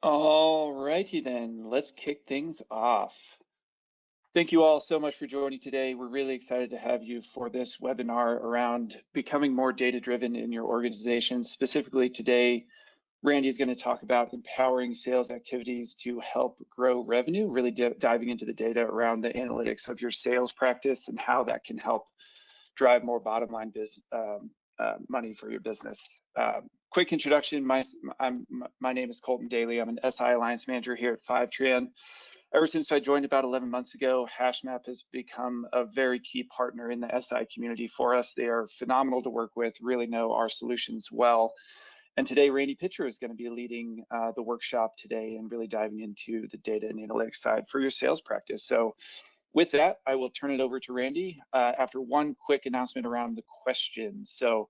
All righty then, let's kick things off. Thank you all so much for joining today. We're really excited to have you for this webinar around becoming more data-driven in your organization. Specifically today, Randy is going to talk about empowering sales activities to help grow revenue, really diving into the data around the analytics of your sales practice and how that can help drive more bottom line money for your business. Quick introduction, my name is Colton Daly. I'm an SI Alliance Manager here at Fivetran. Ever since I joined about 11 months ago, Hashmap has become a very key partner in the SI community for us. They are phenomenal to work with, really know our solutions well. And today, Randy Pitcher is going to be leading the workshop today and really diving into the data and analytics side for your sales practice. So with that, I will turn it over to Randy after one quick announcement around the questions. So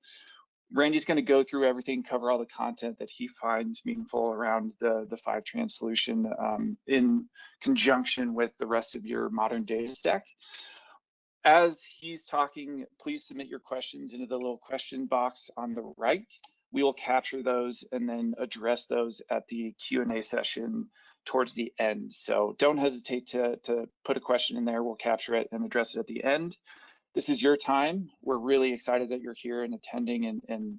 Randy's going to go through everything, cover all the content that he finds meaningful around the Fivetran solution in conjunction with the rest of your modern data stack. As he's talking, please submit your questions into the little question box on the right. We will capture those and then address those at the Q&A session towards the end. So don't hesitate to put a question in there. We'll capture it and address it at the end. This is your time. We're really excited that you're here and attending and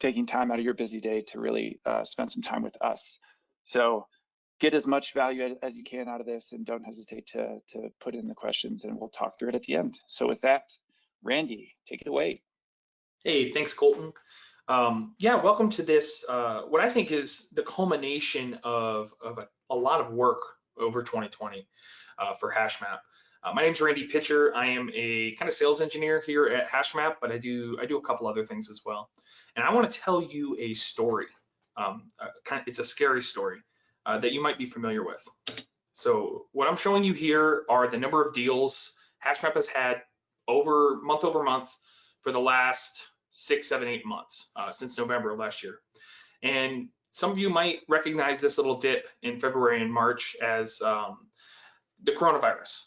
taking time out of your busy day to really spend some time with us. So get as much value as you can out of this and don't hesitate to put in the questions and we'll talk through it at the end. So with that, Randy, take it away. Hey, thanks, Colton. Yeah, welcome to this, what I think is the culmination of a lot of work over 2020 for Hashmap. My name is Randy Pitcher. I am a kind of sales engineer here at Hashmap, but I do a couple other things as well. And I want to tell you a story. It's a scary story that you might be familiar with. So what I'm showing you here are the number of deals Hashmap has had month over month for the last 6, 7, 8 months since November of last year. And some of you might recognize this little dip in February and March as the coronavirus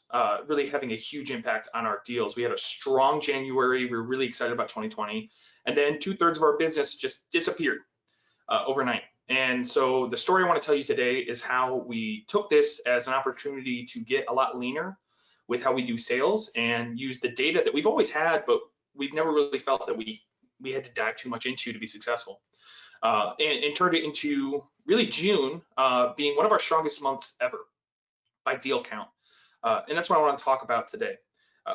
really having a huge impact on our deals. We had a strong January. We were really excited about 2020. And then 2/3 of our business just disappeared overnight. And so the story I want to tell you today is how we took this as an opportunity to get a lot leaner with how we do sales and use the data that we've always had, but we've never really felt that we had to dive too much into to be successful. And turned it into really June being one of our strongest months ever by deal count. And that's what I want to talk about today.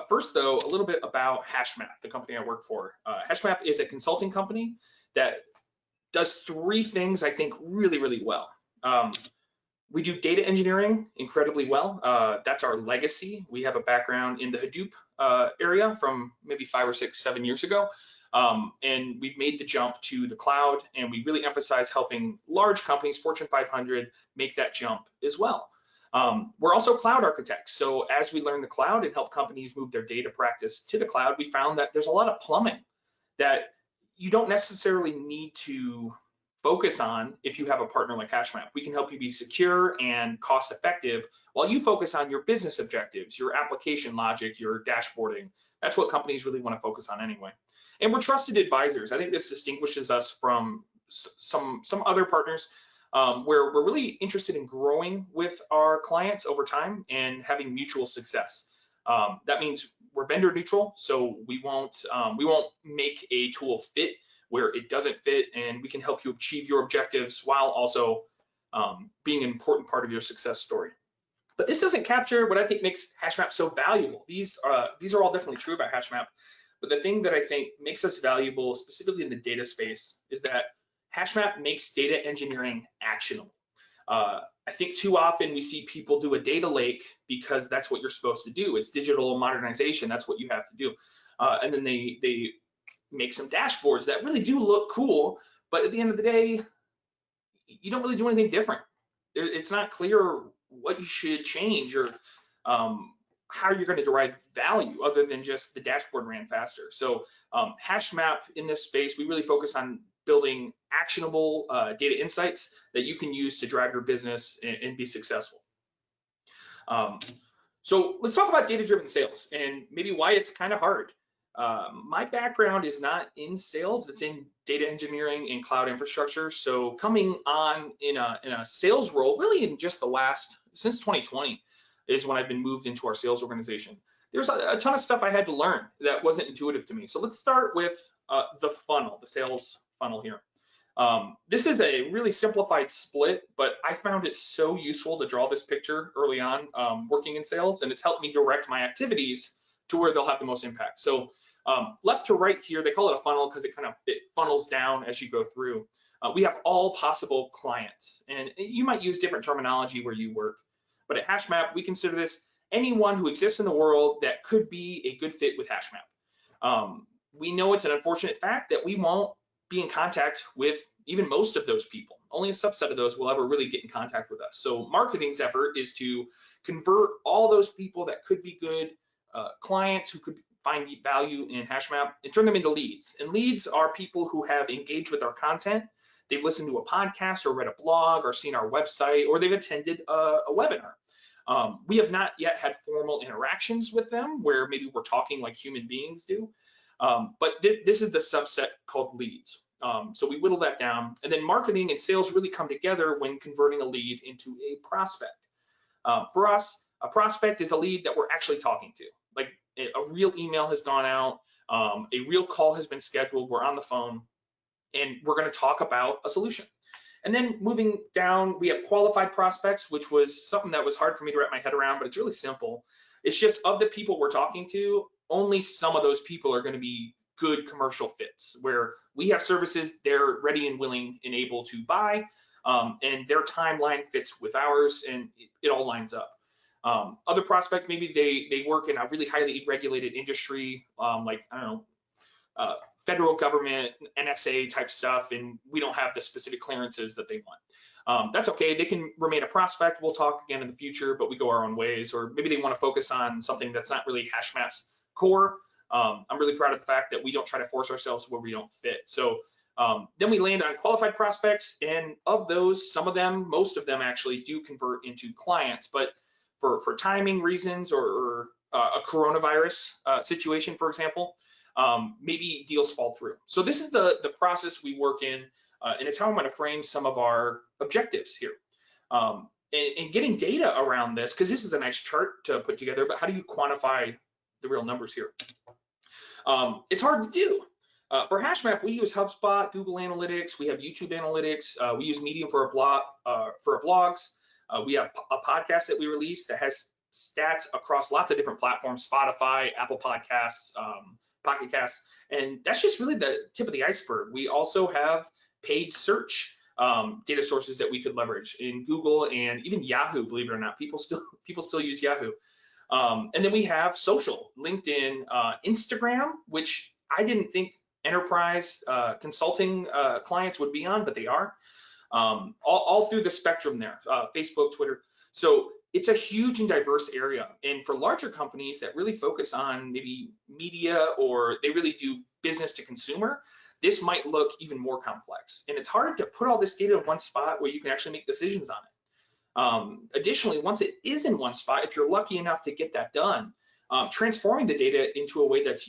First, though, a little bit about Hashmap, the company I work for. Hashmap is a consulting company that does 3 things I think really, really well. We do data engineering incredibly well. That's our legacy. We have a background in the Hadoop area from maybe 5 or 6, 7 years ago. And we've made the jump to the cloud, and we really emphasize helping large companies, Fortune 500, make that jump as well. We're also cloud architects. So as we learn the cloud and help companies move their data practice to the cloud, we found that there's a lot of plumbing that you don't necessarily need to focus on if you have a partner like Hashmap. We can help you be secure and cost effective while you focus on your business objectives, your application logic, your dashboarding. That's what companies really want to focus on anyway. And we're trusted advisors. I think this distinguishes us from some other partners where we're really interested in growing with our clients over time and having mutual success. That means we're vendor neutral, so we won't make a tool fit where it doesn't fit, and we can help you achieve your objectives while also being an important part of your success story. But this doesn't capture what I think makes Hashmap so valuable. These are all definitely true about Hashmap, but the thing that I think makes us valuable, specifically in the data space, is that Hashmap makes data engineering actionable. I think too often we see people do a data lake because that's what you're supposed to do. It's digital modernization. That's what you have to do. And then they make some dashboards that really do look cool, but at the end of the day, you don't really do anything different. It's not clear what you should change or how you're going to derive value other than just the dashboard ran faster. So Hashmap in this space, we really focus on building actionable data insights that you can use to drive your business and be successful. So let's talk about data-driven sales and maybe why it's kind of hard. My background is not in sales, it's in data engineering and cloud infrastructure. So coming on in a sales role, really in just since 2020 is when I've been moved into our sales organization. There's a ton of stuff I had to learn that wasn't intuitive to me. So let's start with the funnel, the sales funnel here. This is a really simplified split, but I found it so useful to draw this picture early on working in sales, and it's helped me direct my activities to where they'll have the most impact. So left to right here, they call it a funnel because it funnels down as you go through. We have all possible clients, and you might use different terminology where you work, but at Hashmap, we consider this anyone who exists in the world that could be a good fit with Hashmap. We know it's an unfortunate fact that we won't be in contact with even most of those people. Only a subset of those will ever really get in contact with us. So marketing's effort is to convert all those people that could be good clients who could find value in Hashmap and turn them into leads. And leads are people who have engaged with our content. They've listened to a podcast or read a blog or seen our website, or they've attended a webinar. We have not yet had formal interactions with them where maybe we're talking like human beings do. But this is the subset called leads. So we whittle that down, and then marketing and sales really come together when converting a lead into a prospect. For us, a prospect is a lead that we're actually talking to. Like a real email has gone out, a real call has been scheduled, we're on the phone, and we're going to talk about a solution. And then moving down, we have qualified prospects, which was something that was hard for me to wrap my head around, but it's really simple. It's just of the people we're talking to, only some of those people are going to be good commercial fits, where we have services they're ready and willing and able to buy, and their timeline fits with ours, and it all lines up. Other prospects, maybe they work in a really highly regulated industry, like, I don't know, federal government, NSA type stuff, and we don't have the specific clearances that they want. That's okay, they can remain a prospect. We'll talk again in the future, but we go our own ways. Or maybe they want to focus on something that's not really Hashmap's core. I'm really proud of the fact that we don't try to force ourselves where we don't fit. So then we land on qualified prospects, and of those, some of them, most of them actually do convert into clients, but for timing reasons or a coronavirus situation, for example, maybe deals fall through. So this is the process we work in, and it's how I'm going to frame some of our objectives here. And getting data around this, because this is a nice chart to put together, but how do you quantify the real numbers here? It's hard to do. For Hashmap, we use HubSpot, Google Analytics, we have YouTube Analytics, we use Medium for our blogs. We have a podcast that we release that has stats across lots of different platforms: Spotify, Apple Podcasts, Pocket Casts, and that's just really the tip of the iceberg. We also have paid search data sources that we could leverage in Google and even Yahoo. Believe it or not, people still use Yahoo. And then we have social, LinkedIn, Instagram, which I didn't think enterprise consulting clients would be on, but they are. All through the spectrum there, Facebook, Twitter. So it's a huge and diverse area. And for larger companies that really focus on maybe media, or they really do business to consumer, this might look even more complex. And it's hard to put all this data in one spot where you can actually make decisions on it. Additionally, once it is in one spot, if you're lucky enough to get that done, transforming the data into a way that's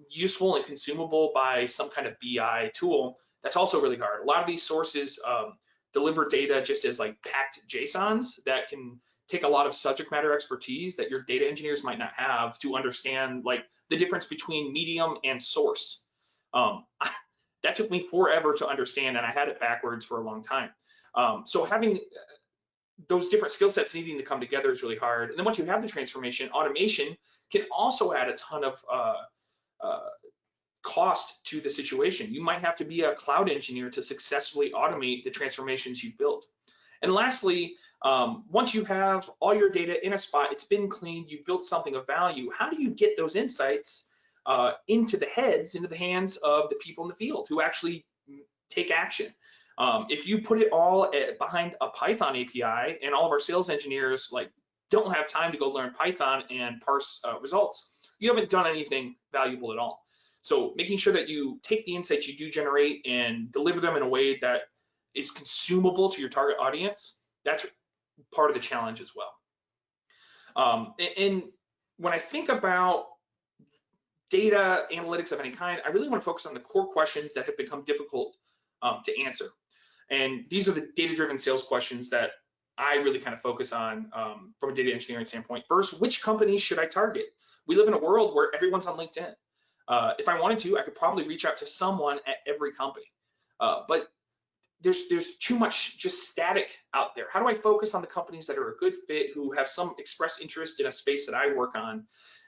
useful and consumable by some kind of BI tool, that's also really hard. A lot of these sources deliver data just as like packed JSONs that can take a lot of subject matter expertise that your data engineers might not have to understand, like the difference between medium and source. That took me forever to understand, and I had it backwards for a long time. So having those different skill sets needing to come together is really hard. And then once you have the transformation, automation can also add a ton of cost to the situation. You might have to be a cloud engineer to successfully automate the transformations you've built. And lastly, once you have all your data in a spot, it's been cleaned, you've built something of value, how do you get those insights into the hands of the people in the field who actually take action? If you put it all behind a Python API and all of our sales engineers like don't have time to go learn Python and parse results, you haven't done anything valuable at all. So making sure that you take the insights you do generate and deliver them in a way that is consumable to your target audience, that's part of the challenge as well. And when I think about data analytics of any kind, I really want to focus on the core questions that have become difficult to answer. And these are the data-driven sales questions that I really kind of focus on from a data engineering standpoint. First, which companies should I target? We live in a world where everyone's on LinkedIn. If I wanted to, I could probably reach out to someone at every company. But there's too much just static out there. How do I focus on the companies that are a good fit, who have some expressed interest in a space that I work on,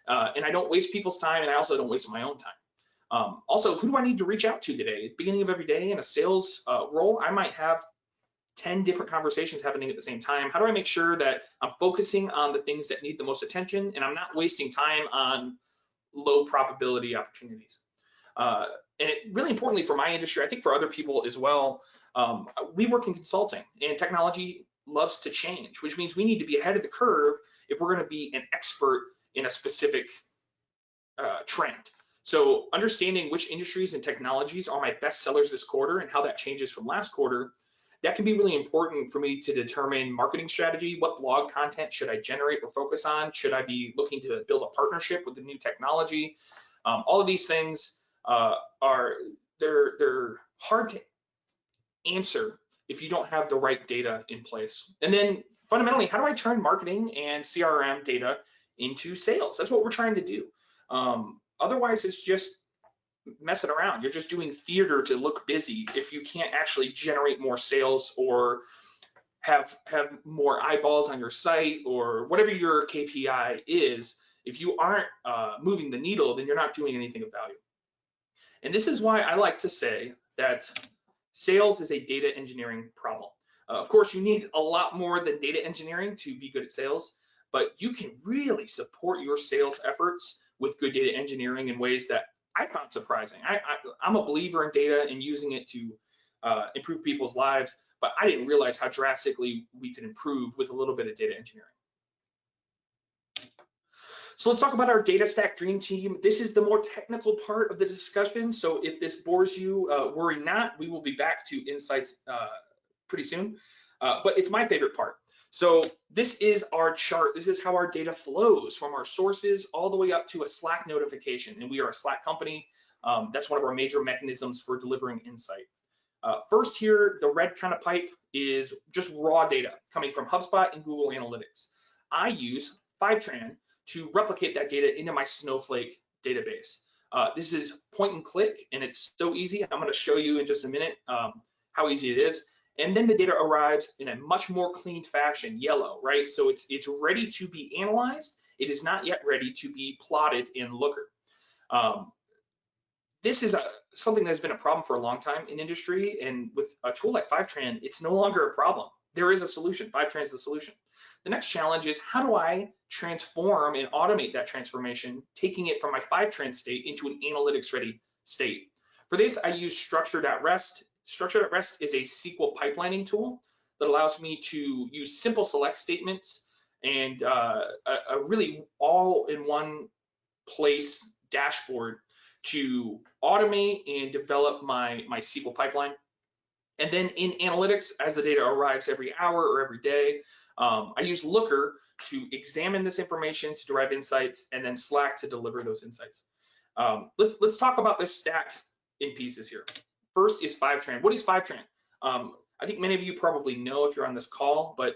and I don't waste people's time, and I also don't waste my own time. Also, who do I need to reach out to today? At the beginning of every day in a sales role, I might have 10 different conversations happening at the same time. How do I make sure that I'm focusing on the things that need the most attention, and I'm not wasting time on low probability opportunities? And really importantly for my industry, I think for other people as well, we work in consulting, and technology loves to change, which means we need to be ahead of the curve if we're going to be an expert in a specific trend. So understanding which industries and technologies are my best sellers this quarter and how that changes from last quarter, that can be really important for me to determine marketing strategy. What blog content should I generate or focus on? Should I be looking to build a partnership with the new technology? All of these things they're hard to answer if you don't have the right data in place. And then fundamentally, how do I turn marketing and CRM data into sales? That's what we're trying to do. Otherwise, it's just messing around. You're just doing theater to look busy if you can't actually generate more sales or have more eyeballs on your site or whatever your KPI is. If you aren't moving the needle, then you're not doing anything of value. And this is why I like to say that sales is a data engineering problem. Of course, you need a lot more than data engineering to be good at sales, but you can really support your sales efforts with good data engineering in ways that I found surprising. I'm a believer in data and using it to improve people's lives, but I didn't realize how drastically we could improve with a little bit of data engineering. So let's talk about our data stack dream team. This is the more technical part of the discussion. So if this bores you, worry not. We will be back to insights pretty soon, but it's my favorite part. So this is our chart. This is how our data flows from our sources all the way up to a Slack notification. And we are a Slack company. That's one of our major mechanisms for delivering insight. First here, the red kind of pipe is just raw data coming from HubSpot and Google Analytics. I use Fivetran to replicate that data into my Snowflake database. This is point and click, and it's so easy. I'm going to show you in just a minute how easy it is. And then the data arrives in a much more cleaned fashion, yellow, right? So it's ready to be analyzed. It is not yet ready to be plotted in Looker. This is something that's been a problem for a long time in industry, and with a tool like Fivetran, it's no longer a problem. There is a solution. Fivetran is the solution. The next challenge is, how do I transform and automate that transformation, taking it from my Fivetran state into an analytics-ready state? For this, I use Structure.rest. Structure.rest is a SQL pipelining tool that allows me to use simple select statements and a really all-in-one place dashboard to automate and develop my SQL pipeline. And then in analytics, as the data arrives every hour or every day, I use Looker to examine this information to derive insights, and then Slack to deliver those insights. Let's talk about this stack in pieces here. First is Fivetran. What is Fivetran? I think many of you probably know if you're on this call, but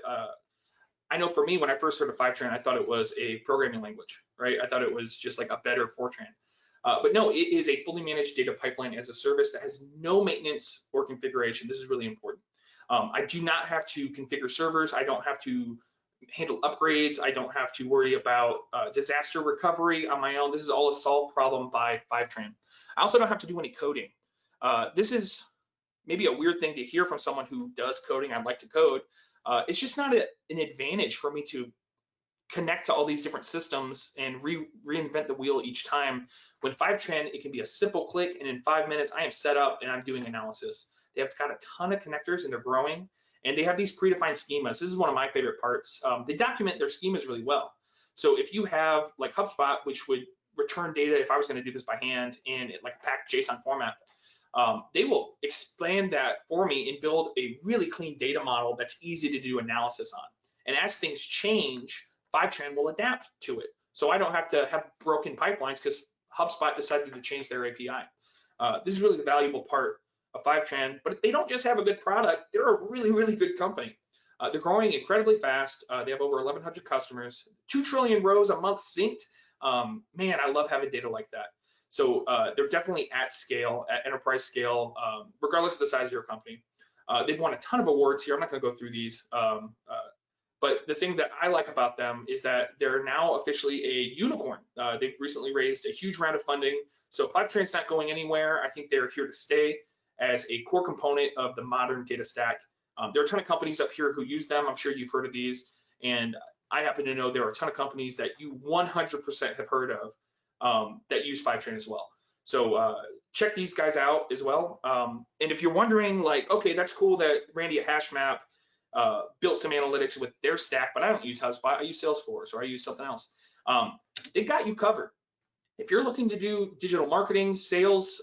I know for me, when I first heard of Fivetran, I thought it was a programming language, right? I thought it was just like a better Fortran. But no, it is a fully managed data pipeline as a service that has no maintenance or configuration. This is really important. I do not have to configure servers. I don't have to handle upgrades. I don't have to worry about disaster recovery on my own. This is all a solved problem by Fivetran. I also don't have to do any coding. This is maybe a weird thing to hear from someone who does coding. I'd like to code. It's just not an advantage for me to connect to all these different systems and reinvent the wheel each time. When Fivetran, it can be a simple click, and in 5 minutes, I am set up and I'm doing analysis. They have got a ton of connectors and they're growing, and they have these predefined schemas. This is one of my favorite parts. They document their schemas really well. So if you have like HubSpot, which would return data if I was going to do this by hand in like a packed JSON format, they will expand that for me and build a really clean data model that's easy to do analysis on. And as things change, Fivetran will adapt to it. So I don't have to have broken pipelines, because HubSpot decided to change their API. This is really the valuable part of Fivetran, but they don't just have a good product, they're a really, really good company. They're growing incredibly fast. They have over 1,100 customers, 2 trillion rows a month synced. Man, I love having data like that. So they're definitely at scale, at enterprise scale, regardless of the size of your company. They've won a ton of awards here. I'm not going to go through these. But the thing that I like about them is that they're now officially a unicorn. They've recently raised a huge round of funding. So Fivetran's not going anywhere. I think they're here to stay as a core component of the modern data stack. There are a ton of companies up here who use them. I'm sure you've heard of these. And I happen to know there are a ton of companies that you 100% have heard of that use Fivetran as well. So check these guys out as well. And if you're wondering, like, okay, that's cool that Randy at Hashmap built some analytics with their stack, but I don't use HubSpot, I use Salesforce, or I use something else. They got you covered. If you're looking to do digital marketing, sales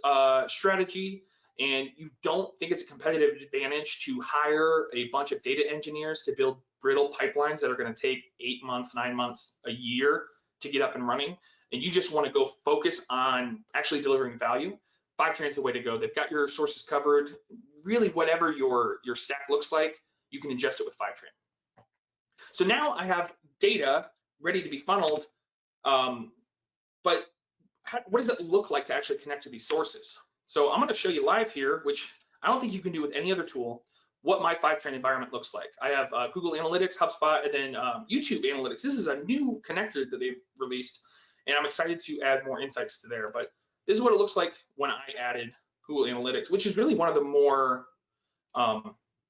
strategy, and you don't think it's a competitive advantage to hire a bunch of data engineers to build brittle pipelines that are going to take 8 months, 9 months, a year to get up and running, and you just want to go focus on actually delivering value, Fivetran's the way to go. They've got your sources covered. Really, whatever your stack looks like, you can ingest it with Fivetran. So now I have data ready to be funneled, but what does it look like to actually connect to these sources? So I'm going to show you live here, which I don't think you can do with any other tool, what my Fivetran environment looks like. I have Google Analytics, HubSpot, and then YouTube Analytics. This is a new connector that they've released, and I'm excited to add more insights to there. But this is what it looks like when I added Google Analytics, which is really one of the more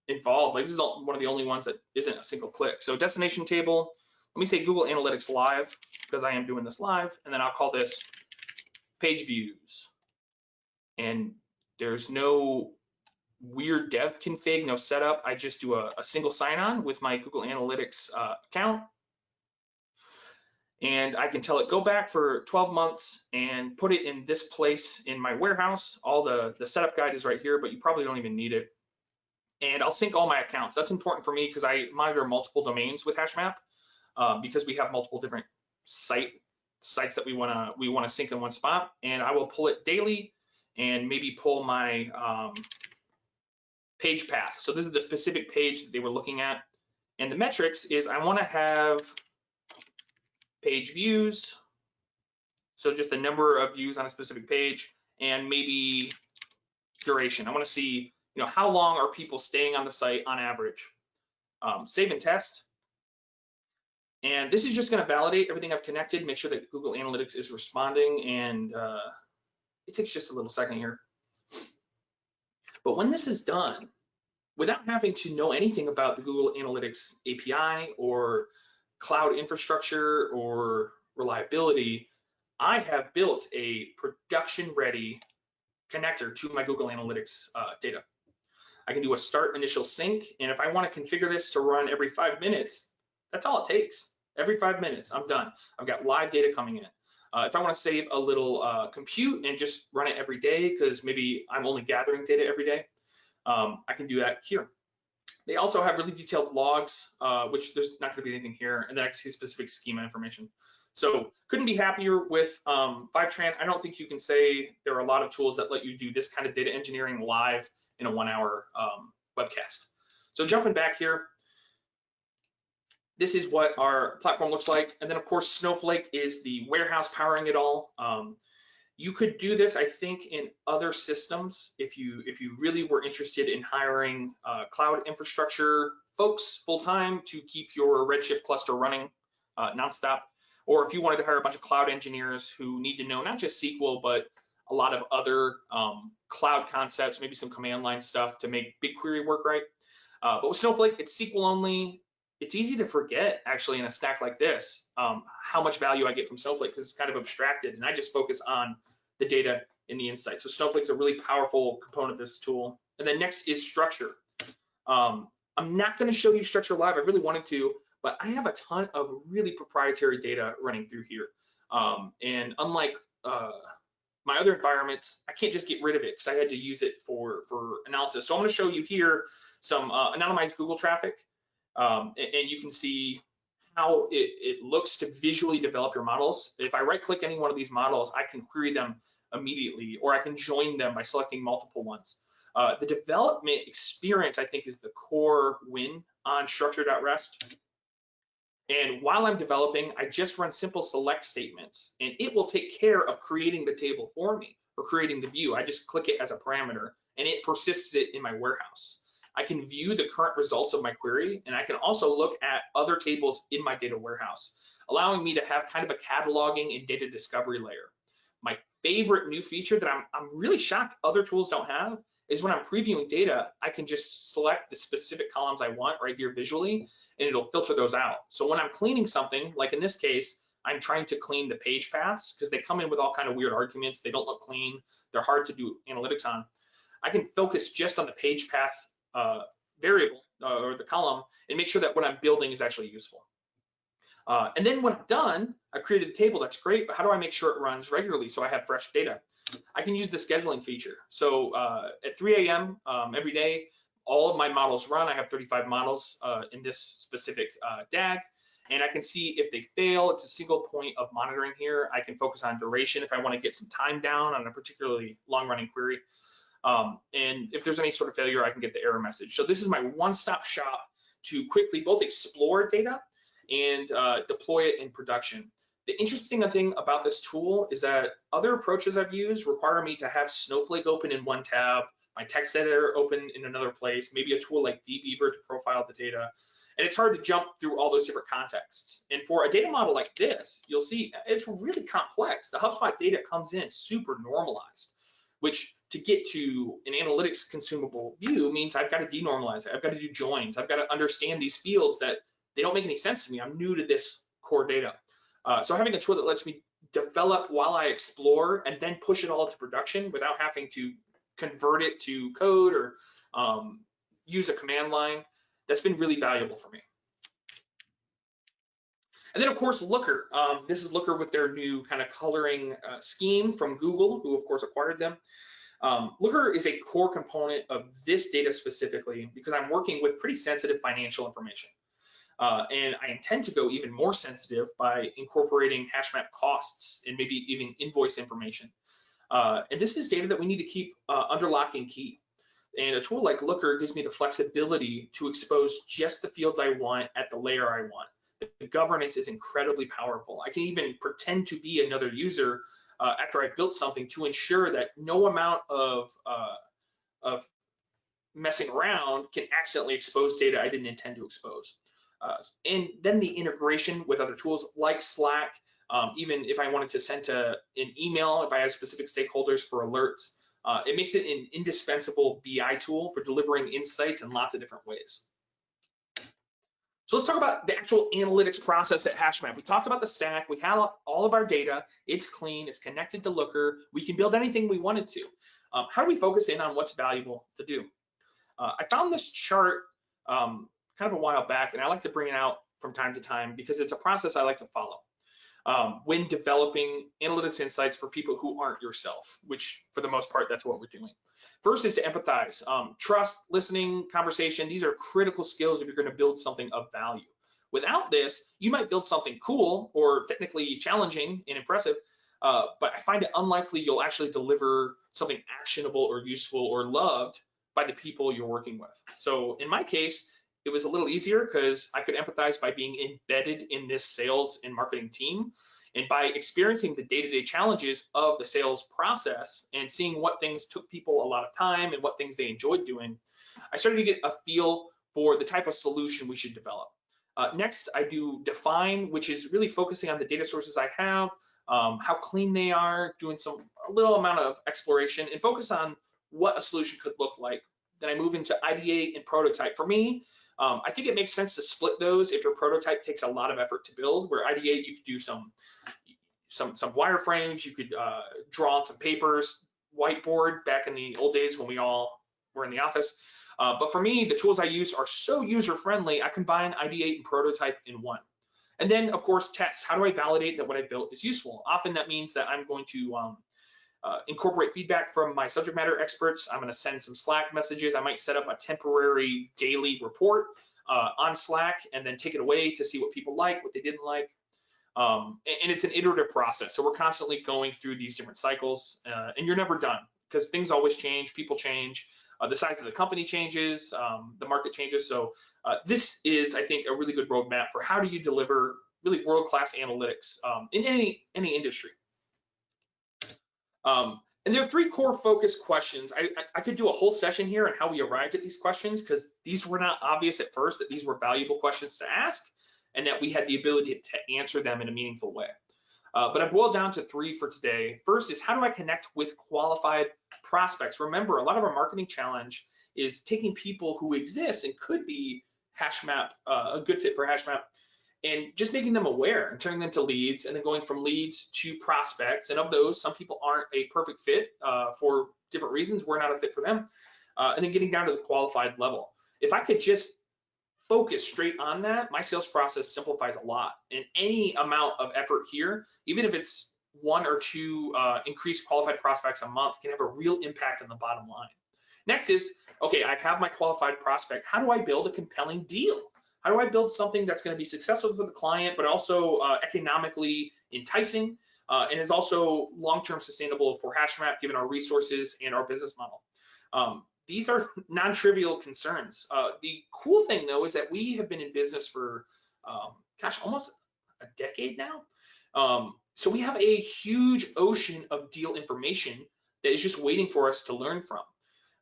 involved. Like, this is one of the only ones that isn't a single click. So destination table, let me say Google Analytics Live, because I am doing this live, and then I'll call this page views. And there's no weird dev config, no setup. I just do a single sign-on with my Google Analytics account. And I can tell it go back for 12 months and put it in this place in my warehouse. All the setup guide is right here, but you probably don't even need it. And I'll sync all my accounts. That's important for me because I monitor multiple domains with Hashmap because we have multiple different sites that we wanna sync in one spot. And I will pull it daily and maybe pull my page path. So this is the specific page that they were looking at. And the metrics is I want to have page views. So just the number of views on a specific page and maybe duration. I want to see, how long are people staying on the site on average. Save and test. And this is just going to validate everything I've connected, make sure that Google Analytics is responding, and it takes just a little second here. But when this is done, without having to know anything about the Google Analytics API or cloud infrastructure or reliability, I have built a production-ready connector to my Google Analytics data. I can do a start initial sync, and if I want to configure this to run every 5 minutes, that's all it takes. Every 5 minutes, I'm done. I've got live data coming in. If I want to save a little compute and just run it every day, because maybe I'm only gathering data every day, I can do that here. They also have really detailed logs, which there's not going to be anything here, and then I can see specific schema information. So couldn't be happier with Fivetran. I don't think you can say there are a lot of tools that let you do this kind of data engineering live in a 1-hour webcast. So jumping back here, this is what our platform looks like. And then of course, Snowflake is the warehouse powering it all. You could do this, I think, in other systems if you really were interested in hiring cloud infrastructure folks full-time to keep your Redshift cluster running nonstop, or if you wanted to hire a bunch of cloud engineers who need to know not just SQL, but a lot of other cloud concepts, maybe some command line stuff to make BigQuery work right. But with Snowflake, it's SQL only. It's easy to forget, actually, in a stack like this, how much value I get from Snowflake because it's kind of abstracted, and I just focus on the data and the insights. So Snowflake's a really powerful component of this tool. And then next is structure. I'm not going to show you structure live. I really wanted to, but I have a ton of really proprietary data running through here. And unlike my other environments, I can't just get rid of it because I had to use it for analysis. So I'm going to show you here some anonymized Google traffic. And you can see how it looks to visually develop your models. If I right-click any one of these models, I can query them immediately, or I can join them by selecting multiple ones. The development experience, I think, is the core win on structure.rest. And while I'm developing, I just run simple select statements, and it will take care of creating the table for me or creating the view. I just click it as a parameter, and it persists it in my warehouse. I can view the current results of my query, and I can also look at other tables in my data warehouse, allowing me to have kind of a cataloging and data discovery layer. My favorite new feature that I'm really shocked other tools don't have is when I'm previewing data, I can just select the specific columns I want right here visually, and it'll filter those out. So when I'm cleaning something, like in this case, I'm trying to clean the page paths because they come in with all kind of weird arguments. They don't look clean. They're hard to do analytics on. I can focus just on the page path variable or the column and make sure that what I'm building is actually useful. And then when I'm done, I've created the table, that's great, but how do I make sure it runs regularly so I have fresh data? I can use the scheduling feature. So at 3 a.m. Every day, all of my models run. I have 35 models in this specific DAG, and I can see if they fail. It's a single point of monitoring here. I can focus on duration if I want to get some time down on a particularly long-running query. And if there's any sort of failure, I can get the error message. So this is my one-stop shop to quickly both explore data and deploy it in production. The interesting thing about this tool is that other approaches I've used require me to have Snowflake open in one tab, my text editor open in another place, maybe a tool like dbeaver to profile the data. And it's hard to jump through all those different contexts. And for a data model like this, you'll see it's really complex. The HubSpot data comes in super normalized, which to get to an analytics consumable view means I've got to denormalize it. I've got to do joins. I've got to understand these fields that they don't make any sense to me. I'm new to this core data. So having a tool that lets me develop while I explore and then push it all to production without having to convert it to code or use a command line, that's been really valuable for me. And then of course, Looker. This is Looker with their new kind of coloring scheme from Google, who of course acquired them. Looker is a core component of this data specifically because I'm working with pretty sensitive financial information. And I intend to go even more sensitive by incorporating Hashmap costs and maybe even invoice information. And this is data that we need to keep under lock and key. And a tool like Looker gives me the flexibility to expose just the fields I want at the layer I want. The governance is incredibly powerful. I can even pretend to be another user after I built something to ensure that no amount of messing around can accidentally expose data I didn't intend to expose. And then the integration with other tools like Slack, even if I wanted to send an email, if I have specific stakeholders for alerts, it makes it an indispensable BI tool for delivering insights in lots of different ways. So let's talk about the actual analytics process at Hashmap. We talked about the stack. We have all of our data. It's clean. It's connected to Looker. We can build anything we wanted to. How do we focus in on what's valuable to do? I found this chart kind of a while back, and I like to bring it out from time to time because it's a process I like to follow when developing analytics insights for people who aren't yourself, which for the most part, that's what we're doing. First is to empathize. Trust, listening, conversation, these are critical skills if you're going to build something of value. Without this, you might build something cool or technically challenging and impressive, but I find it unlikely you'll actually deliver something actionable or useful or loved by the people you're working with. So in my case, it was a little easier because I could empathize by being embedded in this sales and marketing team and by experiencing the day-to-day challenges of the sales process and seeing what things took people a lot of time and what things they enjoyed doing. I started to get a feel for the type of solution we should develop. Next, I do define, which is really focusing on the data sources I have, how clean they are, doing a little amount of exploration and focus on what a solution could look like. Then I move into ideate and prototype. For me, I think it makes sense to split those if your prototype takes a lot of effort to build, where ideate, you could do some wireframes, you could draw on some papers, whiteboard back in the old days when we all were in the office. But for me, the tools I use are so user-friendly, I combine ideate and prototype in one. And then, of course, test. How do I validate that what I built is useful? Often that means that I'm going to incorporate feedback from my subject matter experts. I'm going to send some Slack messages. I might set up a temporary daily report on Slack and then take it away to see what people like, what they didn't like. And it's an iterative process. So we're constantly going through these different cycles, and you're never done because things always change, people change, the size of the company changes, the market changes. So this is, I think, a really good roadmap for how do you deliver really world-class analytics in any industry. And there are 3 core focus questions. I could do a whole session here on how we arrived at these questions because these were not obvious at first that these were valuable questions to ask and that we had the ability to answer them in a meaningful way. But I boiled down to 3 for today. First is how do I connect with qualified prospects? Remember, a lot of our marketing challenge is taking people who exist and could be Hashmap, a good fit for Hashmap, and just making them aware and turning them to leads and then going from leads to prospects. And of those, some people aren't a perfect fit for different reasons. We're not a fit for them. And then getting down to the qualified level. If I could just focus straight on that, my sales process simplifies a lot. And any amount of effort here, even if it's 1 or 2 increased qualified prospects a month, can have a real impact on the bottom line. Next is, okay, I have my qualified prospect. How do I build a compelling deal? How do I build something that's going to be successful for the client, but also economically enticing and is also long-term sustainable for Hashmap given our resources and our business model? These are non-trivial concerns. The cool thing, though, is that we have been in business for, almost a decade now. So we have a huge ocean of deal information that is just waiting for us to learn from.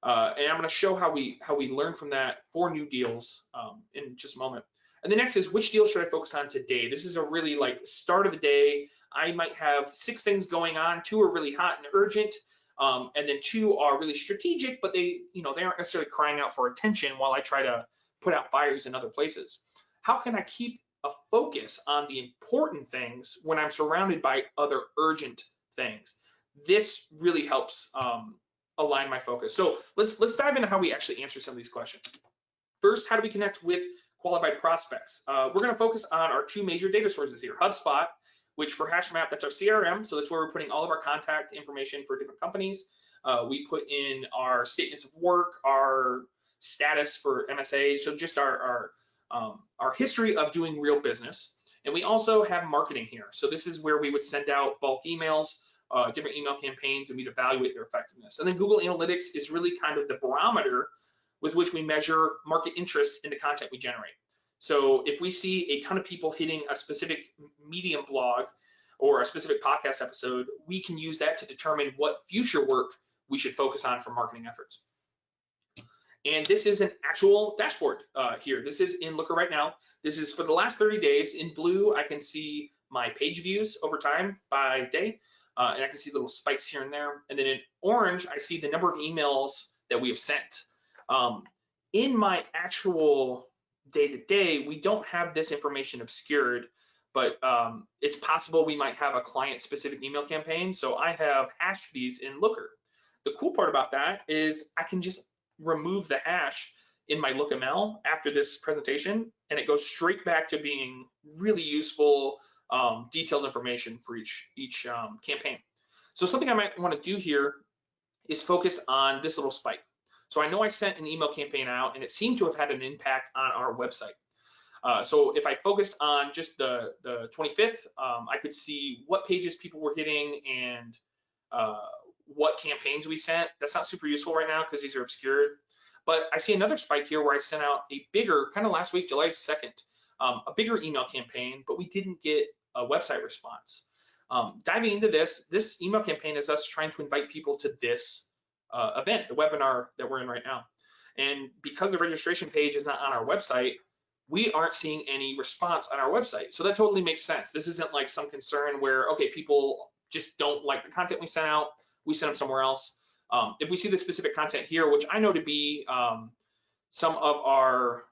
And I'm going to show how we learn from that for new deals in just a moment. And the next is, which deal should I focus on today? This is a really like start of the day. I might have 6 things going on. 2 are really hot and urgent, and then 2 are really strategic, but they aren't necessarily crying out for attention while I try to put out fires in other places. How can I keep a focus on the important things when I'm surrounded by other urgent things? This really helps align my focus. So let's dive into how we actually answer some of these questions. First, how do we connect with qualified prospects? We're going to focus on our 2 major data sources here. HubSpot, which for Hashmap, that's our CRM. So that's where we're putting all of our contact information for different companies. We put in our statements of work, our status for MSAs, so just our history of doing real business. And we also have marketing here. So this is where we would send out bulk emails, different email campaigns, and we'd evaluate their effectiveness. And then Google Analytics is really kind of the barometer with which we measure market interest in the content we generate. So if we see a ton of people hitting a specific Medium blog or a specific podcast episode, we can use that to determine what future work we should focus on for marketing efforts. And this is an actual dashboard here. This is in Looker right now. This is for the last 30 days. In blue, I can see my page views over time by day. And I can see little spikes here and there. And then in orange, I see the number of emails that we have sent. In my actual day-to-day, we don't have this information obscured, but it's possible we might have a client-specific email campaign. So I have hashed these in Looker. The cool part about that is I can just remove the hash in my LookML after this presentation, and it goes straight back to being really useful, detailed information for each campaign. So something I might want to do here is focus on this little spike. So I know I sent an email campaign out and it seemed to have had an impact on our website. So if I focused on just the 25th, I could see what pages people were hitting and what campaigns we sent. That's not super useful right now because these are obscured. But I see another spike here where I sent out a bigger, kind of last week, July 2nd, a bigger email campaign, but we didn't get a website response. Diving into this email campaign is us trying to invite people to this event, the webinar that we're in right now. And because the registration page is not on our website, we aren't seeing any response on our website. So that totally makes sense. This isn't like some concern where, okay, people just don't like the content we sent out, we send them somewhere else. If we see the specific content here, which I know to be some of our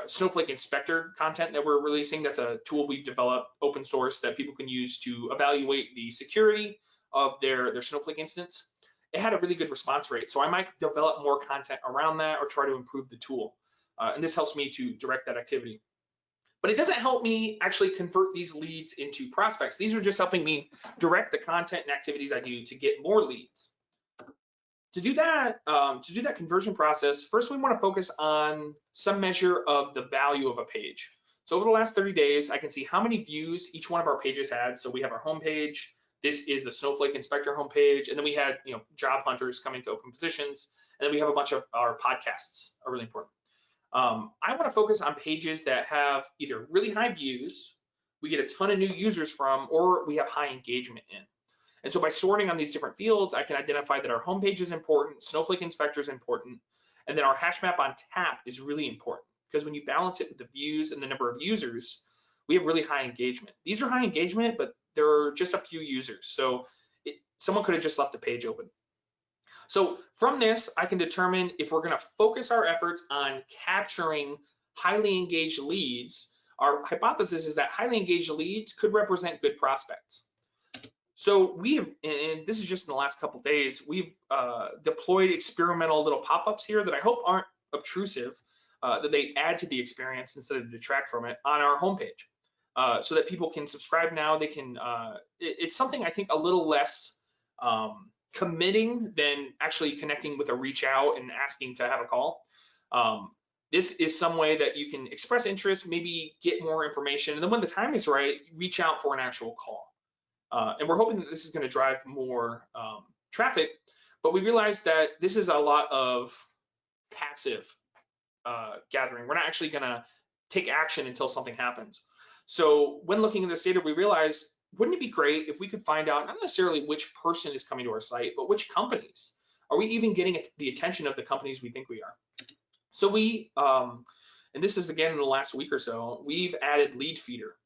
Snowflake inspector content that we're releasing, that's a tool we've developed open source that people can use to evaluate the security of their Snowflake instance. It had a really good response rate. So I might develop more content around that or try to improve the tool. And this helps me to direct that activity. But it doesn't help me actually convert these leads into prospects. These are just helping me direct the content and activities I do to get more leads. To do that conversion process, first we want to focus on some measure of the value of a page. So over the last 30 days, I can see how many views each one of our pages had. So we have our homepage. This is the Snowflake Inspector homepage, and then we had job hunters coming to open positions, and then we have a bunch of our podcasts are really important. I want to focus on pages that have either really high views, we get a ton of new users from, or we have high engagement in. And so by sorting on these different fields, I can identify that our homepage is important, Snowflake Inspector is important, and then our Hashmap on tap is really important, because when you balance it with the views and the number of users, we have really high engagement. These are high engagement, but there are just a few users. So someone could have just left a page open. So from this, I can determine if we're going to focus our efforts on capturing highly engaged leads. Our hypothesis is that highly engaged leads could represent good prospects. So we have, and this is just in the last couple of days, we've deployed experimental little pop-ups here that I hope aren't obtrusive, that they add to the experience instead of detract from it on our homepage, so that people can subscribe now. They can, it's something I think a little less committing than actually connecting with a reach out and asking to have a call. This is some way that you can express interest, maybe get more information, and then when the time is right, reach out for an actual call. And we're hoping that this is going to drive more traffic, but we realize that this is a lot of passive gathering. We're not actually going to take action until something happens. So when looking at this data, we realized, wouldn't it be great if we could find out not necessarily which person is coming to our site, but which companies? Are we even getting the attention of the companies we think we are? So we, and this is again in the last week or so, we've added Lead Feeder.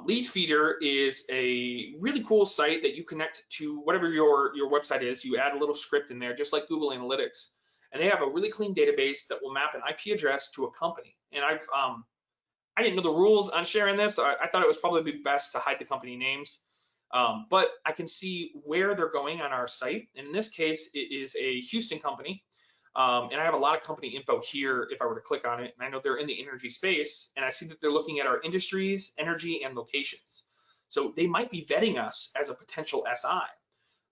Lead Feeder is a really cool site that you connect to whatever your website is. You add a little script in there, just like Google Analytics, and they have a really clean database that will map an IP address to a company. And I didn't know the rules on sharing this. So I thought it was probably best to hide the company names, but I can see where they're going on our site. And in this case, it is a Houston company. And I have a lot of company info here if I were to click on it. And I know they're in the energy space, and I see that they're looking at our industries, energy, and locations. So they might be vetting us as a potential SI.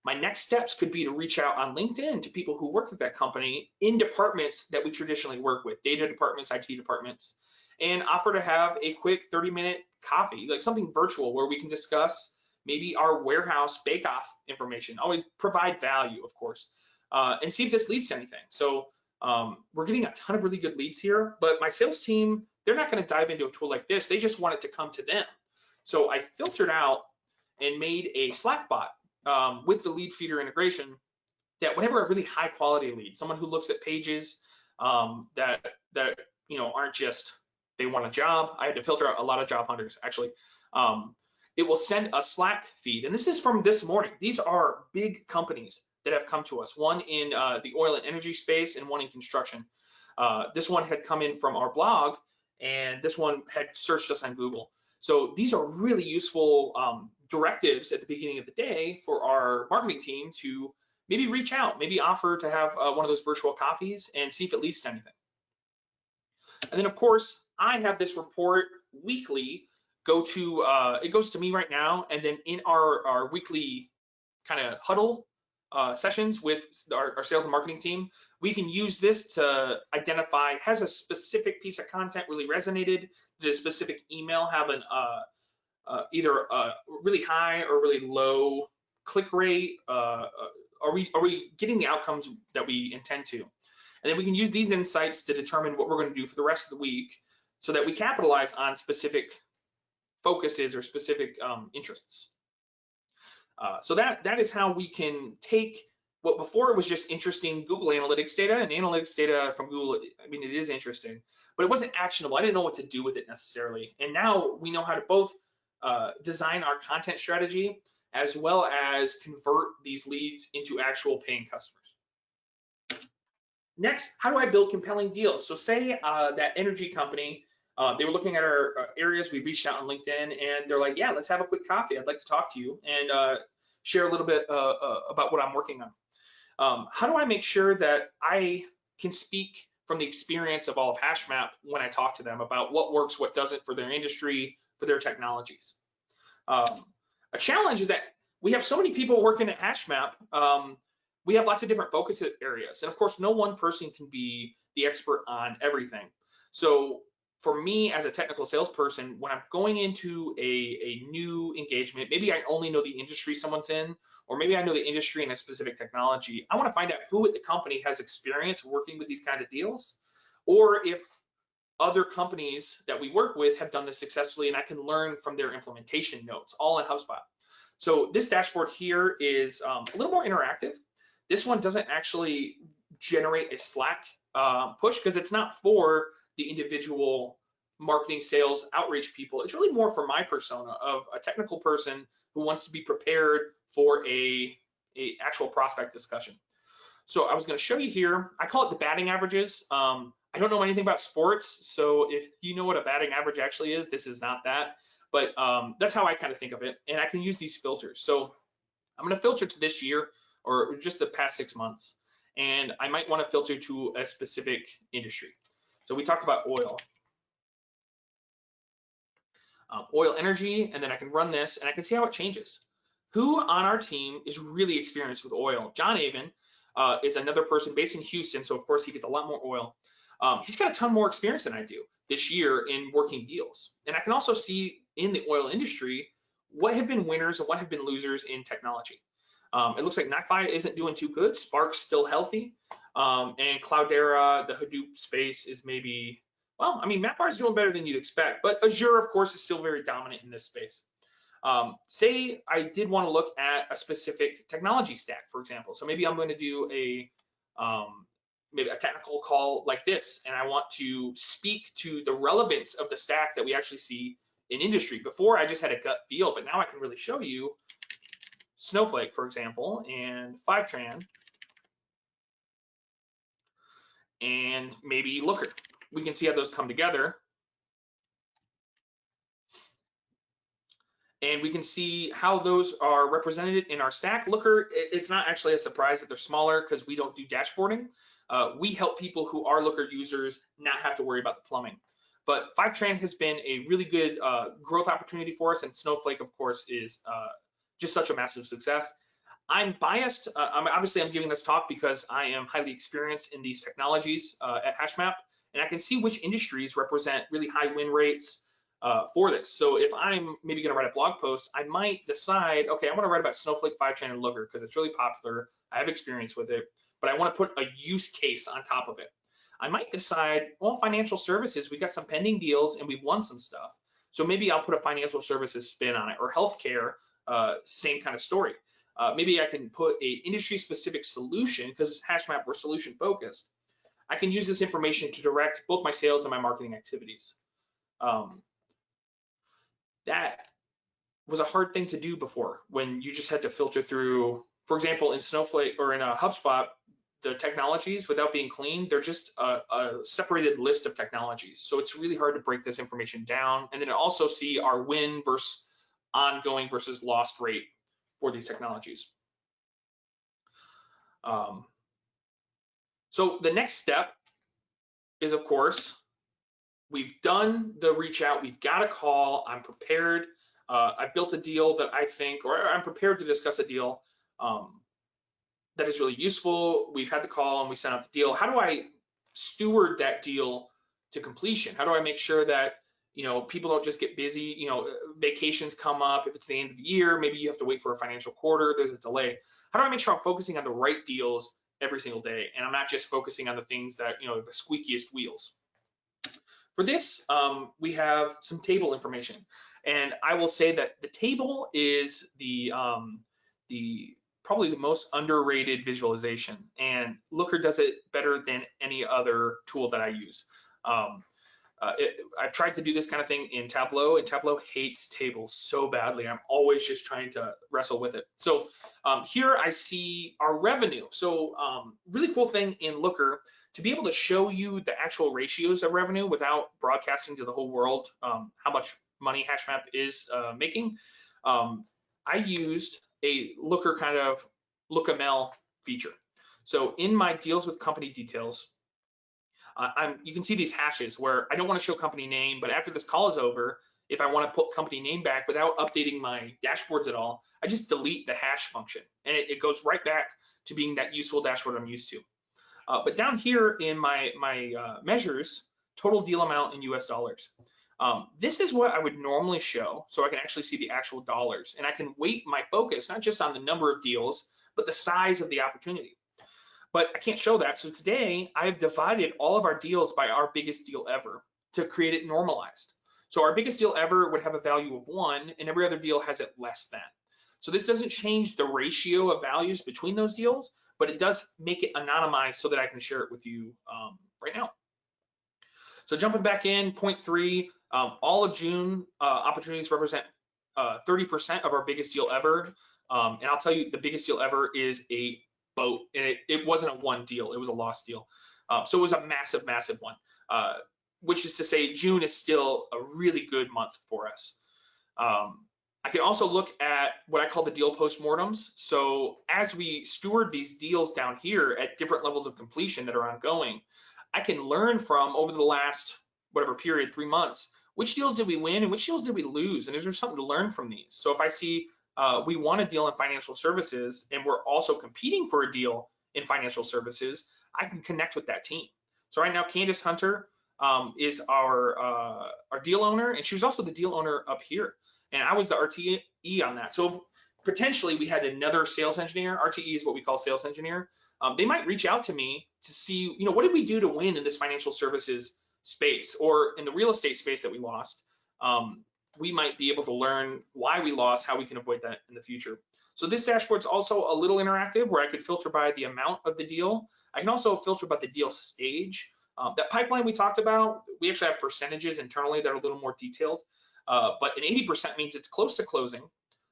My next steps could be to reach out on LinkedIn to people who work at that company in departments that we traditionally work with, data departments, IT departments, and offer to have a quick 30-minute coffee, like something virtual where we can discuss maybe our warehouse bake-off information. Always provide value, of course. And see if this leads to anything. So we're getting a ton of really good leads here, but my sales team, they're not going to dive into a tool like this. They just want it to come to them. So I filtered out and made a Slack bot with the Lead Feeder integration that whenever a really high quality lead, someone who looks at pages that aren't just they want a job. I had to filter out a lot of job hunters actually. It will send a Slack feed, and this is from this morning. These are big companies that have come to us, one in the oil and energy space and one in construction. This one had come in from our blog, and this one had searched us on Google. So these are really useful directives at the beginning of the day for our marketing team to maybe reach out, maybe offer to have one of those virtual coffees and see if it leads to anything. And then of course, I have this report weekly it goes to me right now, and then in our weekly kind of huddle sessions with our sales and marketing team, we can use this to identify, has a specific piece of content really resonated? Did a specific email have an either a really high or really low click rate? Are we getting the outcomes that we intend to? And then we can use these insights to determine what we're going to do for the rest of the week so that we capitalize on specific focuses or specific interests. So that is how we can take what before it was just interesting Google Analytics data, and analytics data from Google, I mean, it is interesting, but it wasn't actionable. I didn't know what to do with it necessarily. And now we know how to both design our content strategy as well as convert these leads into actual paying customers. Next, how do I build compelling deals? So say that energy company, they were looking at our areas. We reached out on LinkedIn, and they're like, yeah, let's have a quick coffee. I'd like to talk to you and share a little bit about what I'm working on. How do I make sure that I can speak from the experience of all of Hashmap when I talk to them about what works, what doesn't for their industry, for their technologies? A challenge is that we have so many people working at Hashmap, we have lots of different focus areas. And of course, no one person can be the expert on everything. So for me as a technical salesperson, when I'm going into a new engagement, maybe I only know the industry someone's in, or maybe I know the industry and a specific technology, I want to find out who at the company has experience working with these kind of deals, or if other companies that we work with have done this successfully and I can learn from their implementation notes, all in HubSpot. So this dashboard here is a little more interactive. This one doesn't actually generate a Slack push because it's not for the individual marketing, sales, outreach people. It's really more for my persona of a technical person who wants to be prepared for a actual prospect discussion. So I was going to show you here. I call it the batting averages. I don't know anything about sports, so if you know what a batting average actually is, this is not that. But that's how I kind of think of it, and I can use these filters. So I'm going to filter to this year or just the past 6 months, and I might want to filter to a specific industry. So we talked about oil. Oil energy, and then I can run this, and I can see how it changes. Who on our team is really experienced with oil? John Avon is another person based in Houston, so of course he gets a lot more oil. He's got a ton more experience than I do this year in working deals. And I can also see in the oil industry what have been winners and what have been losers in technology. It looks like NiFi isn't doing too good. Spark's still healthy. And Cloudera, the Hadoop space is maybe, well, I mean, MapR is doing better than you'd expect, but Azure, of course, is still very dominant in this space. Say I did want to look at a specific technology stack, for example. So maybe I'm going to do maybe a technical call like this, and I want to speak to the relevance of the stack that we actually see in industry. Before, I just had a gut feel, but now I can really show you Snowflake, for example, and Fivetran, and maybe Looker. We can see how those come together. And we can see how those are represented in our stack. Looker, it's not actually a surprise that they're smaller because we don't do dashboarding. We help people who are Looker users not have to worry about the plumbing. But Fivetran has been a really good growth opportunity for us, and Snowflake, of course, is just such a massive success. I'm biased. I'm giving this talk because I am highly experienced in these technologies at Hashmap, and I can see which industries represent really high win rates for this. So if I'm maybe going to write a blog post, I might decide, okay, I want to write about Snowflake, Fivetran, and Looker because it's really popular. I have experience with it, but I want to put a use case on top of it. I might decide, well, financial services, we got some pending deals and we've won some stuff. So maybe I'll put a financial services spin on it, or healthcare, same kind of story. Maybe I can put a industry-specific solution because Hashmap, we're solution focused. I can use this information to direct both my sales and my marketing activities. That was a hard thing to do before when you just had to filter through, for example, in Snowflake or in a HubSpot, the technologies without being clean, they're just a separated list of technologies. So it's really hard to break this information down. And then also see our win versus ongoing versus lost rate for these technologies. So the next step is, of course, we've done the reach out, we've got a call, I'm prepared, I built a deal that I think, or I'm prepared to discuss a deal that is really useful. We've had the call and we sent out the deal. How do I steward that deal to completion? How do I make sure that, you know, people don't just get busy, you know, vacations come up, if it's the end of the year, maybe you have to wait for a financial quarter, there's a delay. How do I make sure I'm focusing on the right deals every single day, and I'm not just focusing on the things that, you know, the squeakiest wheels? For this, we have some table information, and I will say that the table is probably the most underrated visualization, and Looker does it better than any other tool that I use. I've tried to do this kind of thing in Tableau, and Tableau hates tables so badly. I'm always just trying to wrestle with it. So here I see our revenue. So really cool thing in Looker, to be able to show you the actual ratios of revenue without broadcasting to the whole world how much money Hashmap is making. I used a Looker kind of LookML feature. So in my deals with company details, you can see these hashes where I don't want to show company name, but after this call is over, if I want to put company name back without updating my dashboards at all, I just delete the hash function, and it goes right back to being that useful dashboard I'm used to. But down here in my measures, total deal amount in US dollars. This is what I would normally show, so I can actually see the actual dollars, and I can weight my focus not just on the number of deals, but the size of the opportunity. But I can't show that, so today I've divided all of our deals by our biggest deal ever to create it normalized. So our biggest deal ever would have a value of 1, and every other deal has it less than. So this doesn't change the ratio of values between those deals, but it does make it anonymized so that I can share it with you right now. So jumping back in, point 3, all of June opportunities represent 30% of our biggest deal ever. And I'll tell you, the biggest deal ever is a boat, and it wasn't a one deal, it was a lost deal. So it was a massive, massive one, which is to say June is still a really good month for us. I can also look at what I call the deal postmortems. So as we steward these deals down here at different levels of completion that are ongoing, I can learn from over the last whatever period, 3 months, which deals did we win and which deals did we lose, and is there something to learn from these? So if I see we won a deal in financial services and we're also competing for a deal in financial services, I can connect with that team. So right now, Candace Hunter is our deal owner, and she was also the deal owner up here, and I was the RTE on that. So potentially we had another sales engineer. RTE is what we call sales engineer. They might reach out to me to see, what did we do to win in this financial services space or in the real estate space that we lost. We might be able to learn why we lost, how we can avoid that in the future. So this dashboard's also a little interactive where I could filter by the amount of the deal. I can also filter by the deal stage. That pipeline we talked about, we actually have percentages internally that are a little more detailed, but an 80% means it's close to closing.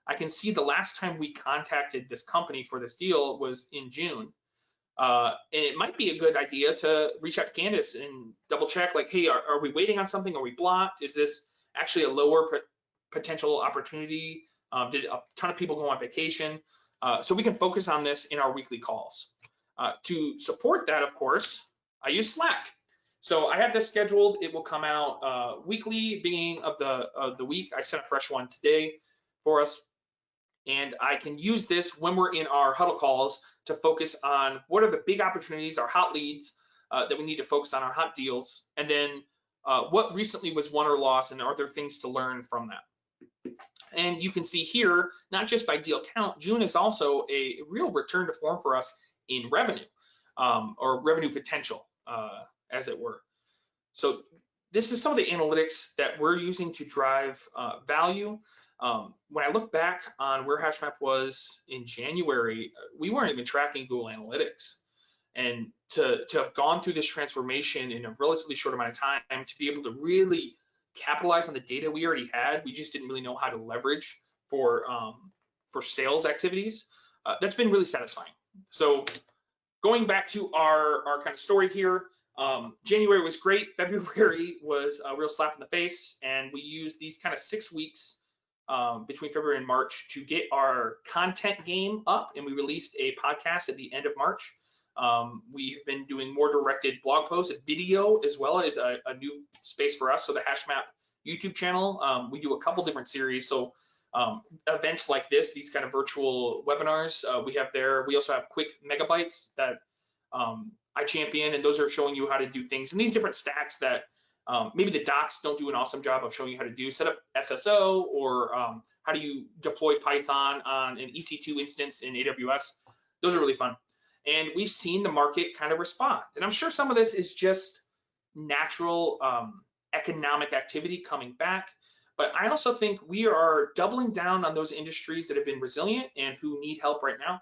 I can see the last time we contacted this company for this deal was in June. And it might be a good idea to reach out to Candace and double check, like, hey, are we waiting on something? Are we blocked? Is this actually a lower potential opportunity? Did a ton of people go on vacation? So we can focus on this in our weekly calls. To support that, of course, I use Slack. So I have this scheduled. It will come out weekly, beginning of the week. I sent a fresh one today for us. And I can use this when we're in our huddle calls to focus on what are the big opportunities, our hot leads that we need to focus on, our hot deals, and then what recently was won or lost, and are there things to learn from that? And you can see here, not just by deal count, June is also a real return to form for us in revenue or revenue potential, as it were. So this is some of the analytics that we're using to drive value. When I look back on where Hashmap was in January, we weren't even tracking Google Analytics. And to have gone through this transformation in a relatively short amount of time, to be able to really capitalize on the data we already had, we just didn't really know how to leverage for sales activities. That's been really satisfying. So going back to our kind of story here, January was great. February was a real slap in the face, and we used these kind of 6 weeks between February and March to get our content game up, and we released a podcast at the end of March. We've been doing more directed blog posts, video as well as a new space for us. So the Hashmap YouTube channel, we do a couple different series. So events like this, these kind of virtual webinars, we have there. We also have quick megabytes that I champion, and those are showing you how to do things in these different stacks that maybe the docs don't do an awesome job of showing you how to do. Set up SSO, or how do you deploy Python on an EC2 instance in AWS. Those are really fun. And we've seen the market kind of respond. And I'm sure some of this is just natural economic activity coming back. But I also think we are doubling down on those industries that have been resilient and who need help right now,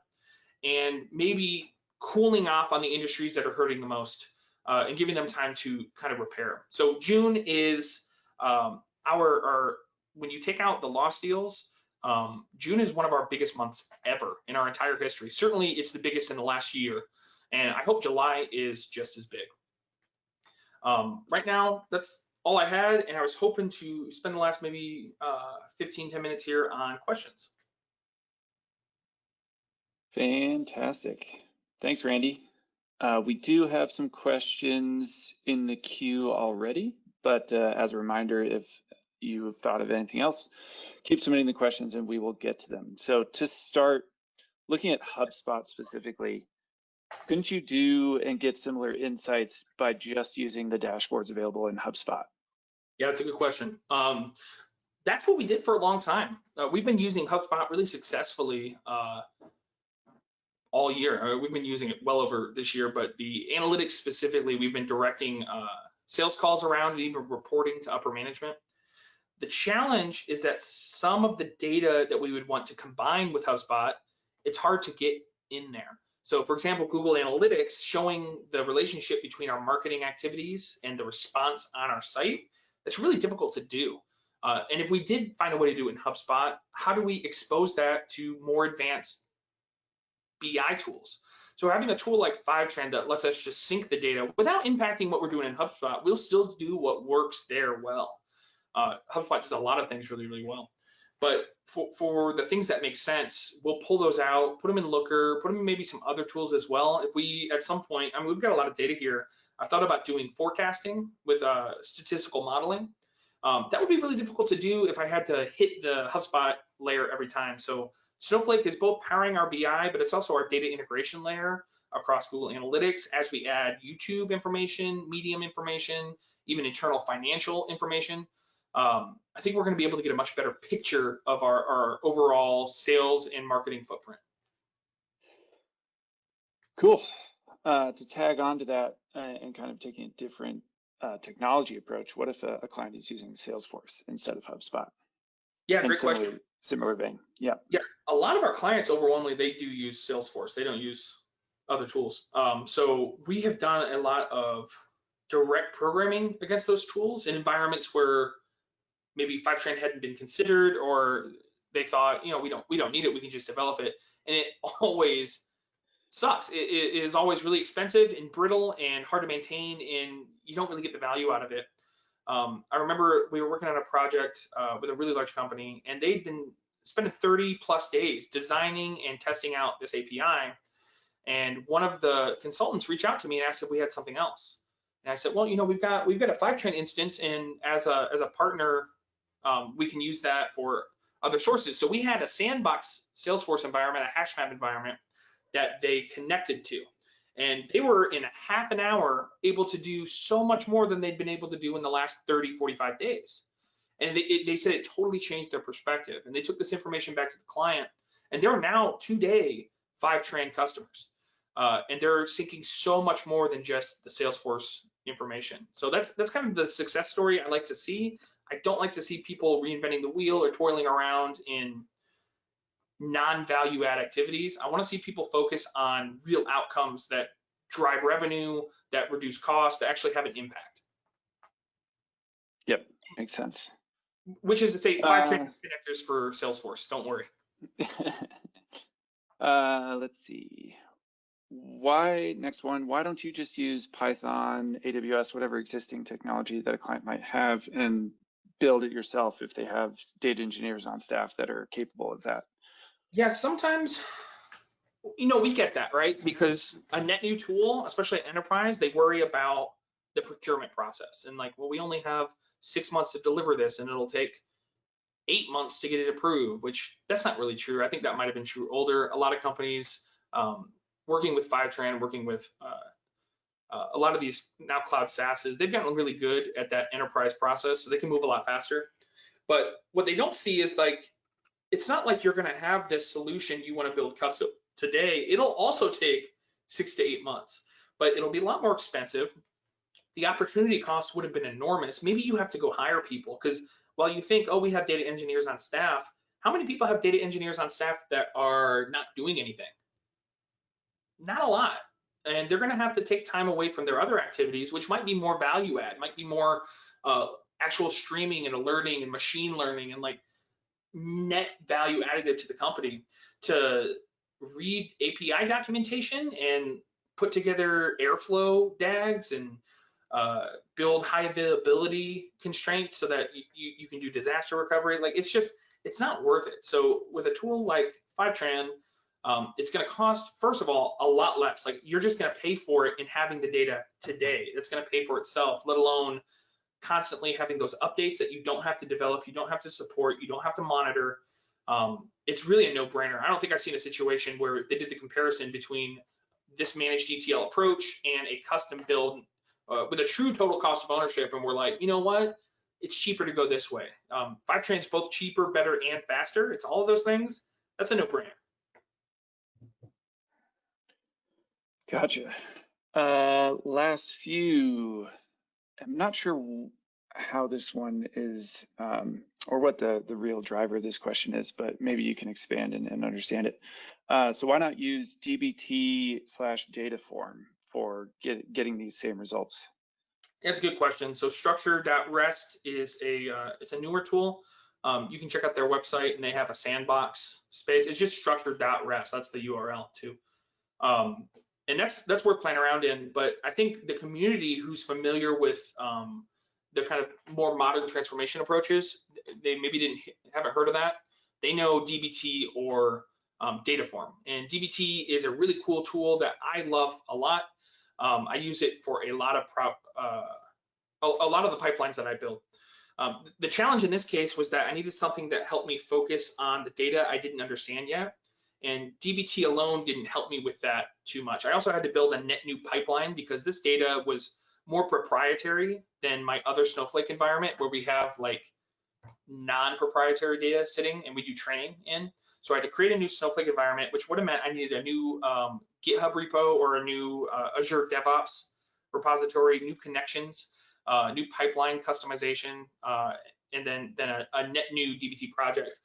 and maybe cooling off on the industries that are hurting the most, and giving them time to kind of repair. So June is our when you take out the lost deals, June is one of our biggest months ever in our entire history. Certainly it's the biggest in the last year, and I hope July is just as big. Right now, that's all I had, and I was hoping to spend the last maybe 15-10 minutes here on questions. Fantastic. Thanks, Randy. We do have some questions in the queue already, but as a reminder, if you have thought of anything else, keep submitting the questions and we will get to them. So to start, looking at HubSpot specifically, couldn't you do and get similar insights by just using the dashboards available in HubSpot? Yeah, that's a good question. That's what we did for a long time. We've been using HubSpot really successfully all year. We've been using it well over this year, but the analytics specifically, we've been directing sales calls around and even reporting to upper management. The challenge is that some of the data that we would want to combine with HubSpot, it's hard to get in there. So for example, Google Analytics showing the relationship between our marketing activities and the response on our site, that's really difficult to do. And if we did find a way to do it in HubSpot, how do we expose that to more advanced BI tools? So having a tool like Fivetran that lets us just sync the data without impacting what we're doing in HubSpot, we'll still do what works there well. HubSpot does a lot of things really, really well. But for the things that make sense, we'll pull those out, put them in Looker, put them in maybe some other tools as well. If we, at some point, I mean, we've got a lot of data here. I've thought about doing forecasting with statistical modeling. That would be really difficult to do if I had to hit the HubSpot layer every time. So Snowflake is both powering our BI, but it's also our data integration layer across Google Analytics as we add YouTube information, Medium information, even internal financial information. I think we're going to be able to get a much better picture of our overall sales and marketing footprint. Cool. To tag on to that and kind of taking a different technology approach, what if a client is using Salesforce instead of HubSpot? Yeah, great question. Similar vein. Yeah. Yeah, a lot of our clients overwhelmingly, they do use Salesforce. They don't use other tools. So we have done a lot of direct programming against those tools in environments where maybe Fivetran hadn't been considered, or they thought, you know, we don't need it, we can just develop it. And it always sucks. It is always really expensive and brittle and hard to maintain, and you don't really get the value out of it. I remember we were working on a project with a really large company, and they'd been spending 30 plus days designing and testing out this API. And one of the consultants reached out to me and asked if we had something else. And I said, well, you know, we've got a Fivetran instance, and as a partner, we can use that for other sources. So we had a sandbox Salesforce environment, a Hashmap environment that they connected to. And they were in a half an hour able to do so much more than they'd been able to do in the last 30, 45 days. And they said it totally changed their perspective. And they took this information back to the client, and they're now 2-day Fivetran customers. And they're seeking so much more than just the Salesforce information. So that's kind of the success story I like to see. I don't like to see people reinventing the wheel or toiling around in non-value add activities. I want to see people focus on real outcomes that drive revenue, that reduce costs, that actually have an impact. Yep, makes sense. Which is to say, Fivetran connectors for Salesforce. Don't worry. Let's see. Next one, why don't you just use Python, AWS, whatever existing technology that a client might have, and build it yourself if they have data engineers on staff that are capable of that? Yeah, sometimes, you know, we get that, right? Because a net new tool, especially at enterprise, they worry about the procurement process. And like, well, we only have 6 months to deliver this, and it'll take 8 months to get it approved, which that's not really true. I think that might have been true older. A lot of companies working with Fivetran, working with a lot of these now cloud SaaSes, they've gotten really good at that enterprise process, so they can move a lot faster. But what they don't see is like, it's not like you're going to have this solution you want to build custom today. It'll also take 6 to 8 months, but it'll be a lot more expensive. The opportunity cost would have been enormous. Maybe you have to go hire people, because while you think, oh, we have data engineers on staff, how many people have data engineers on staff that are not doing anything? Not a lot. And they're going to have to take time away from their other activities, which might be more value add, might be more actual streaming and alerting and machine learning and like net value additive to the company, to read API documentation and put together Airflow DAGs and build high availability constraints so that you can do disaster recovery. Like, it's not worth it. So with a tool like Fivetran, it's going to cost, first of all, a lot less. Like, you're just going to pay for it in having the data today. It's going to pay for itself, let alone constantly having those updates that you don't have to develop, you don't have to support, you don't have to monitor. It's really a no-brainer. I don't think I've seen a situation where they did the comparison between this managed ETL approach and a custom build with a true total cost of ownership, and we're like, you know what? It's cheaper to go this way. Fivetran's both cheaper, better, and faster. It's all of those things. That's a no-brainer. Gotcha. Last few. I'm not sure how this one is, or what the real driver of this question is, but maybe you can expand and understand it. So why not use dbt/dataform for getting these same results? That's a good question. So structure.rest is it's a newer tool. You can check out their website, and they have a sandbox space. It's just structure.rest. That's the URL too. And that's worth playing around in. But I think the community who's familiar with the kind of more modern transformation approaches, they maybe haven't heard of that. They know DBT or Dataform. And DBT is a really cool tool that I love a lot. I use it for a lot of the pipelines that I build. The challenge in this case was that I needed something that helped me focus on the data I didn't understand yet. And DBT alone didn't help me with that too much. I also had to build a net new pipeline because this data was more proprietary than my other Snowflake environment, where we have like non-proprietary data sitting and we do training in. So I had to create a new Snowflake environment, which would have meant I needed a new GitHub repo or a new Azure DevOps repository, new connections, new pipeline customization, and then a net new DBT project.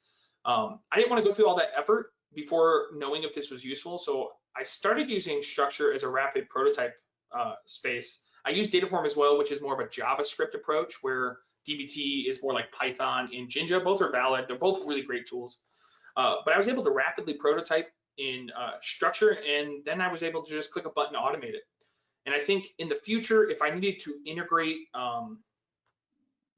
I didn't want to go through all that effort before knowing if this was useful. So I started using Structure as a rapid prototype space. I use Dataform as well, which is more of a JavaScript approach, where DBT is more like Python and Jinja. Both are valid. They're both really great tools. But I was able to rapidly prototype in Structure, and then I was able to just click a button to automate it. And I think in the future, if I needed to integrate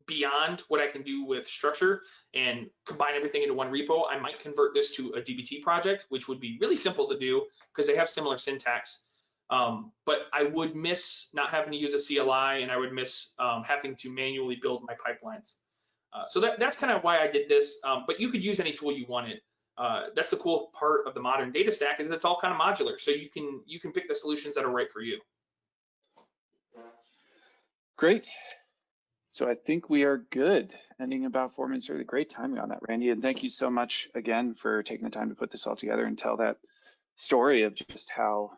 beyond what I can do with Structure and combine everything into one repo, I might convert this to a DBT project, which would be really simple to do because they have similar syntax. But I would miss not having to use a CLI, and I would miss having to manually build my pipelines. So that's kind of why I did this, but you could use any tool you wanted. That's the cool part of the modern data stack, is it's all kind of modular. So you can pick the solutions that are right for you. Great. So I think we are good. Ending about 4 minutes early. Great timing on that, Randy. And thank you so much again for taking the time to put this all together and tell that story of just how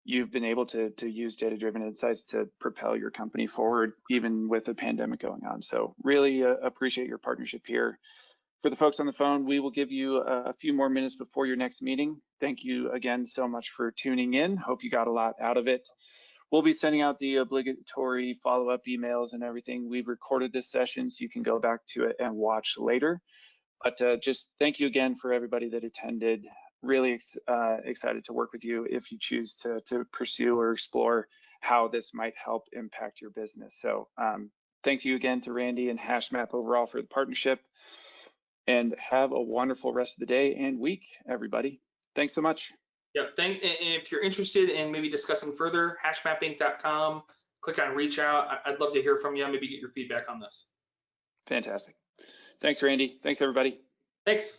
you've been able to use data-driven insights to propel your company forward, even with a pandemic going on. So really appreciate your partnership here. For the folks on the phone, we will give you a few more minutes before your next meeting. Thank you again so much for tuning in. Hope you got a lot out of it. We'll be sending out the obligatory follow-up emails and everything. We've recorded this session, so you can go back to it and watch later. But just thank you again for everybody that attended. Really excited to work with you if you choose to pursue or explore how this might help impact your business. So thank you again to Randy and Hashmap overall for the partnership. And have a wonderful rest of the day and week, everybody. Thanks so much. Yeah, and if you're interested in maybe discussing further, hashmapinc.com, click on reach out. I'd love to hear from you, maybe get your feedback on this. Fantastic. Thanks, Randy. Thanks, everybody. Thanks.